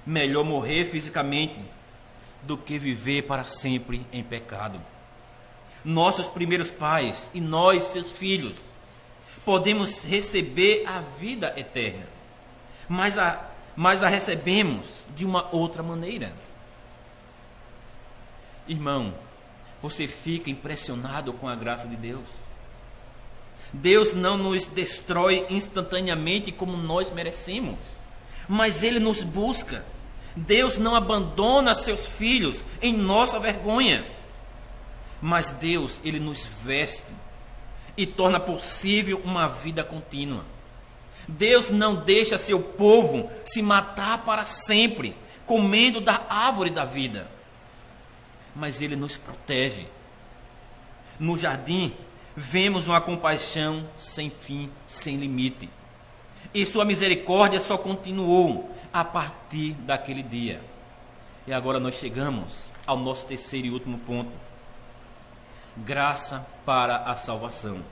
Melhor morrer fisicamente do que viver para sempre em pecado. Nossos primeiros pais e nós, seus filhos, podemos receber a vida eterna, mas a recebemos de uma outra maneira. Irmão, você fica impressionado com a graça de Deus? Deus não nos destrói instantaneamente como nós merecemos, mas Ele nos busca. Deus não abandona seus filhos em nossa vergonha, mas Deus, Ele nos veste e torna possível uma vida contínua. Deus não deixa seu povo se matar para sempre, comendo da árvore da vida, mas Ele nos protege. No jardim, vemos uma compaixão sem fim, sem limite. E sua misericórdia só continuou a partir daquele dia. E agora nós chegamos ao nosso terceiro e último ponto. Graça para a salvação.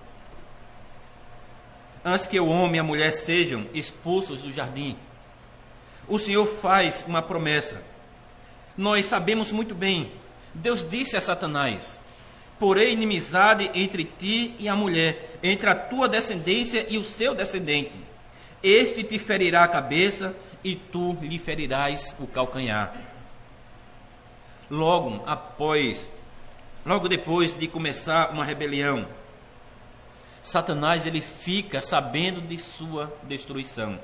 antes que o homem e a mulher sejam expulsos do jardim, o Senhor faz uma promessa. Nós sabemos muito bem, Deus disse a Satanás: porém inimizade entre ti e a mulher, entre a tua descendência e o seu descendente. Este te ferirá a cabeça e tu lhe ferirás o calcanhar. Logo depois de começar uma rebelião, Satanás ele fica sabendo de sua destruição.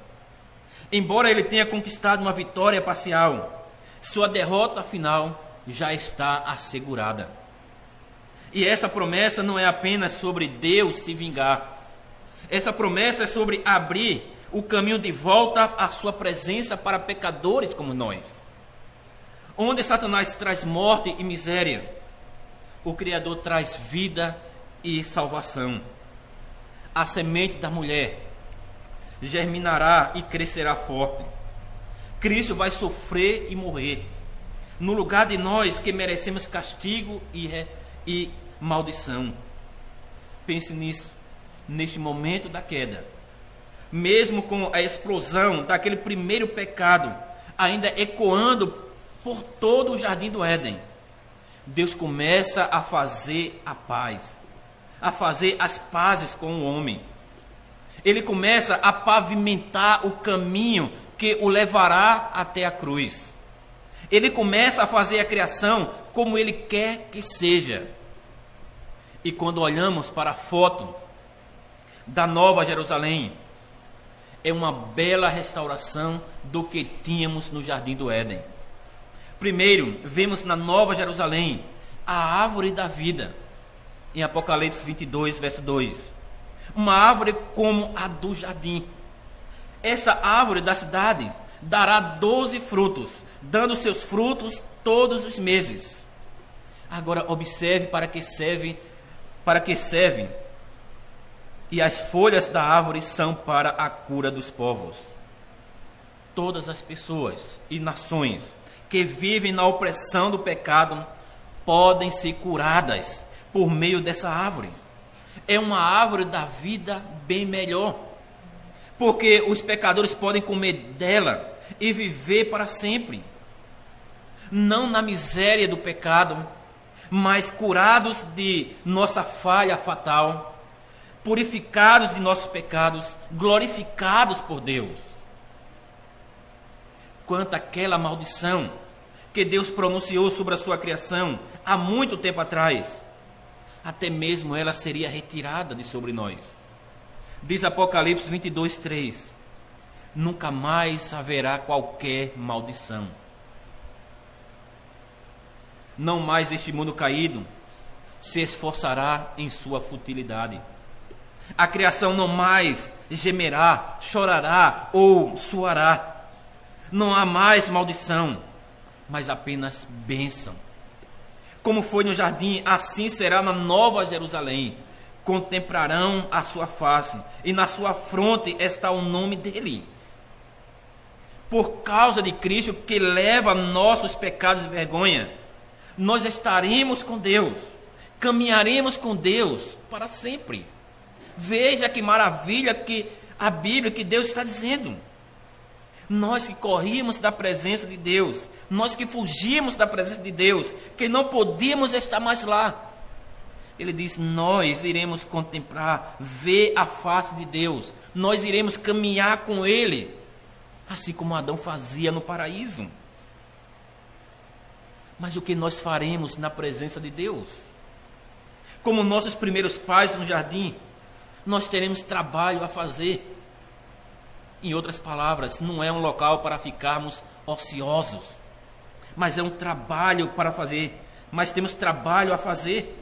Embora ele tenha conquistado uma vitória parcial, sua derrota final já está assegurada. E essa promessa não é apenas sobre Deus se vingar. Essa promessa é sobre abrir o caminho de volta à sua presença para pecadores como nós. Onde Satanás traz morte e miséria, o Criador traz vida e salvação. A semente da mulher germinará e crescerá forte. Cristo vai sofrer e morrer no lugar de nós que merecemos castigo e maldição. Pense nisso, neste momento da queda. Mesmo com a explosão daquele primeiro pecado ainda ecoando por todo o jardim do Éden, Deus começa a fazer a paz, a fazer as pazes com o homem. Ele começa a pavimentar o caminho que o levará até a cruz. Ele começa a fazer a criação como Ele quer que seja. E quando olhamos para a foto da Nova Jerusalém, é uma bela restauração do que tínhamos no Jardim do Éden. Primeiro, vemos na Nova Jerusalém a árvore da vida, em Apocalipse 22, verso 2. Uma árvore como a do jardim. Essa árvore da cidade dará 12 frutos, dando seus frutos todos os meses. Agora observe para que serve. E as folhas da árvore são para a cura dos povos. Todas as pessoas e nações que vivem na opressão do pecado podem ser curadas por meio dessa árvore. É uma árvore da vida bem melhor, porque os pecadores podem comer dela e viver para sempre, não na miséria do pecado, mas curados de nossa falha fatal, purificados de nossos pecados, glorificados por Deus. Quanto àquela maldição que Deus pronunciou sobre a sua criação há muito tempo atrás, até mesmo ela seria retirada de sobre nós. Diz Apocalipse 22, 3: nunca mais haverá qualquer maldição. Não mais este mundo caído se esforçará em sua futilidade. A criação não mais gemerá, chorará ou suará. Não há mais maldição, mas apenas bênção. Como foi no jardim, assim será na Nova Jerusalém. Contemplarão a sua face, e na sua fronte está o nome dele. Por causa de Cristo, que leva nossos pecados e vergonha, nós estaremos com Deus, caminharemos com Deus para sempre. Veja que maravilha que a Bíblia, que Deus está dizendo. Nós que corríamos da presença de Deus, nós que fugimos da presença de Deus, que não podíamos estar mais lá. Ele diz: nós iremos contemplar, ver a face de Deus, nós iremos caminhar com Ele, assim como Adão fazia no paraíso. Mas o que nós faremos na presença de Deus? Como nossos primeiros pais no jardim, nós teremos trabalho a fazer. Em outras palavras, não é um local para ficarmos ociosos, mas é um trabalho para fazer, mas temos trabalho a fazer.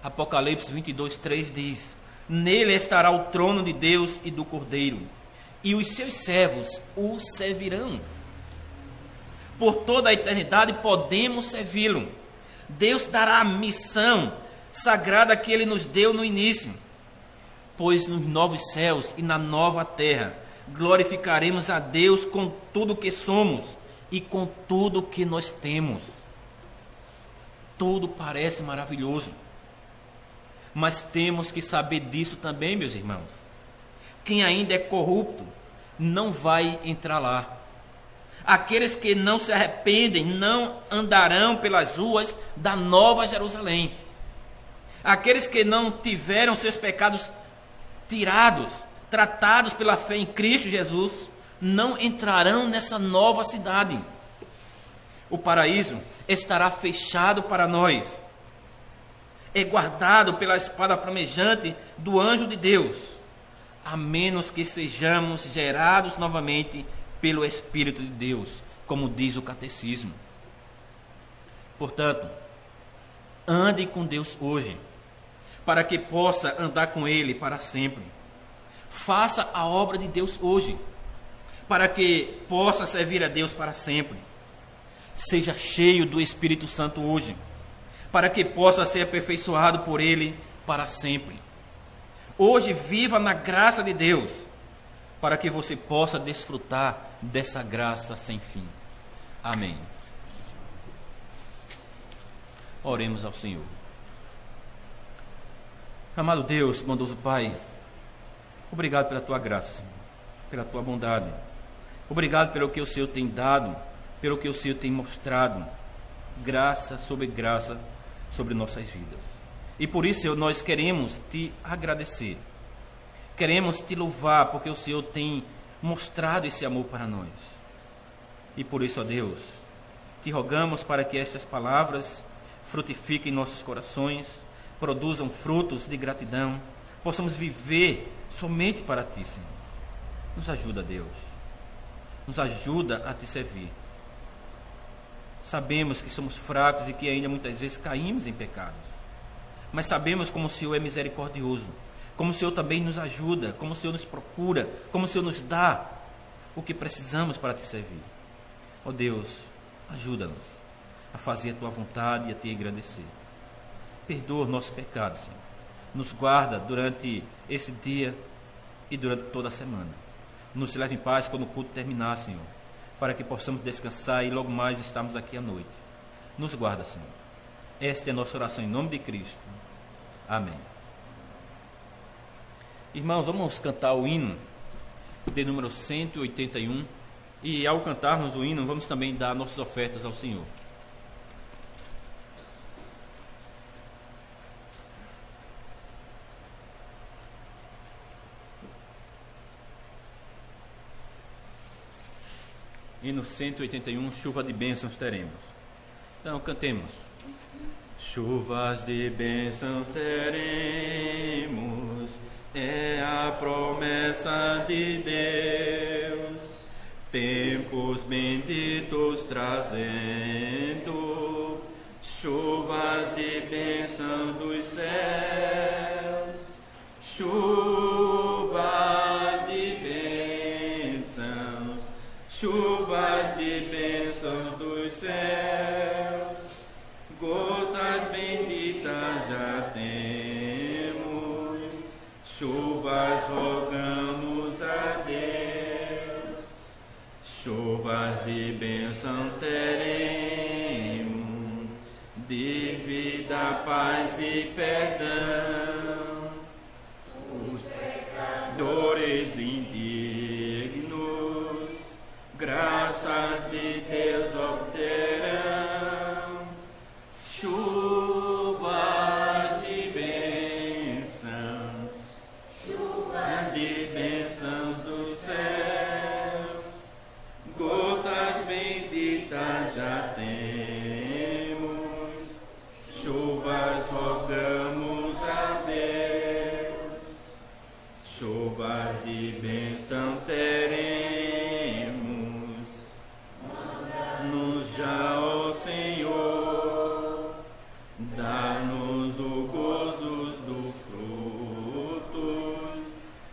Apocalipse 22, 3 diz: nele estará o trono de Deus e do Cordeiro, e os seus servos o servirão. Por toda a eternidade podemos servi-lo. Deus dará a missão sagrada que Ele nos deu no início. Pois nos novos céus e na nova terra glorificaremos a Deus com tudo que somos e com tudo que nós temos. Tudo parece maravilhoso, mas temos que saber disso também, meus irmãos. quem ainda é corrupto não vai entrar lá. Aqueles que não se arrependem não andarão pelas ruas da Nova Jerusalém. Aqueles que não tiveram seus pecados tirados, tratados pela fé em Cristo Jesus, não entrarão nessa nova cidade. O paraíso estará fechado para nós, é guardado pela espada flamejante do anjo de Deus, a menos que sejamos gerados novamente pelo Espírito de Deus, como diz o catecismo. Portanto, ande com Deus hoje, para que possa andar com Ele para sempre. Faça a obra de Deus hoje, para que possa servir a Deus para sempre. Seja cheio do Espírito Santo hoje, para que possa ser aperfeiçoado por Ele para sempre. Hoje viva na graça de Deus, para que você possa desfrutar dessa graça sem fim. Amém. Oremos ao Senhor. Amado Deus, bondoso Pai, obrigado pela Tua graça, Senhor, pela Tua bondade. Obrigado pelo que o Senhor tem dado, pelo que o Senhor tem mostrado, graça sobre nossas vidas. E por isso, Senhor, nós queremos Te agradecer, queremos Te louvar, porque o Senhor tem mostrado esse amor para nós. E por isso, ó Deus, Te rogamos para que estas palavras frutifiquem em nossos corações, produzam frutos de gratidão, possamos viver somente para Ti, Senhor. Nos ajuda, Deus, nos ajuda a Te servir. Sabemos que somos fracos e que ainda muitas vezes caímos em pecados, mas sabemos como o Senhor é misericordioso, como o Senhor também nos ajuda, como o Senhor nos procura, como o Senhor nos dá o que precisamos para Te servir. Ó Deus, ajuda-nos a fazer a Tua vontade e a Te agradecer. Perdoa os nossos pecados, Senhor. Nos guarda durante esse dia e durante toda a semana. Nos leve em paz quando o culto terminar, Senhor, para que possamos descansar e logo mais estarmos aqui à noite. Nos guarda, Senhor. Esta é a nossa oração em nome de Cristo. Amém. Irmãos, vamos cantar o hino de número 181. E ao cantarmos o hino, vamos também dar nossas ofertas ao Senhor. Hino 181, chuva de bênçãos teremos. Então, cantemos. Chuvas de bênção teremos, é a promessa de Deus, tempos benditos trazendo, chuvas de bênção dos céus, chuvas de bênçãos, chuvas de bênçãos dos céus, gotas benditas já temos, chuvas rogamos a Deus, chuvas de bênção teremos, de vida, paz e perdão, os pecadores indignos, graças de Deus obterão, chuvas de bênção, chuvas de bênção dos céus, gotas benditas já temos, chuvas rogamos a Deus, chuvas de bênção teremos, manda-nos já, ó Senhor, dá-nos o gozo dos frutos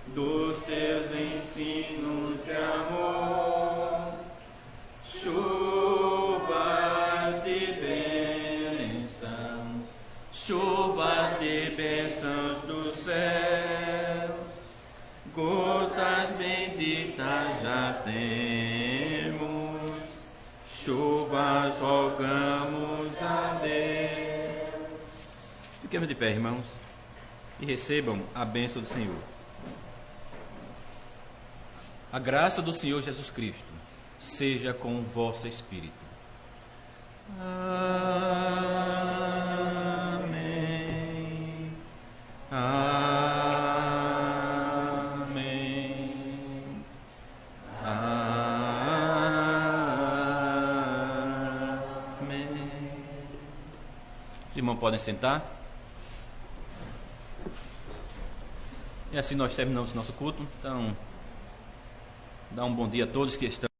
dos teus ensinos de amor, chuvas de bênçãos, chuvas de bênçãos dos céus, gotas benditas já temos, chuvas rogamos a Deus. Fiquemos de pé, irmãos, e recebam a bênção do Senhor. A graça do Senhor Jesus Cristo seja com o vosso espírito. Amém. Amém. Amém. Os irmãos podem sentar. E assim nós terminamos nosso culto. Então, dá um bom dia a todos que estão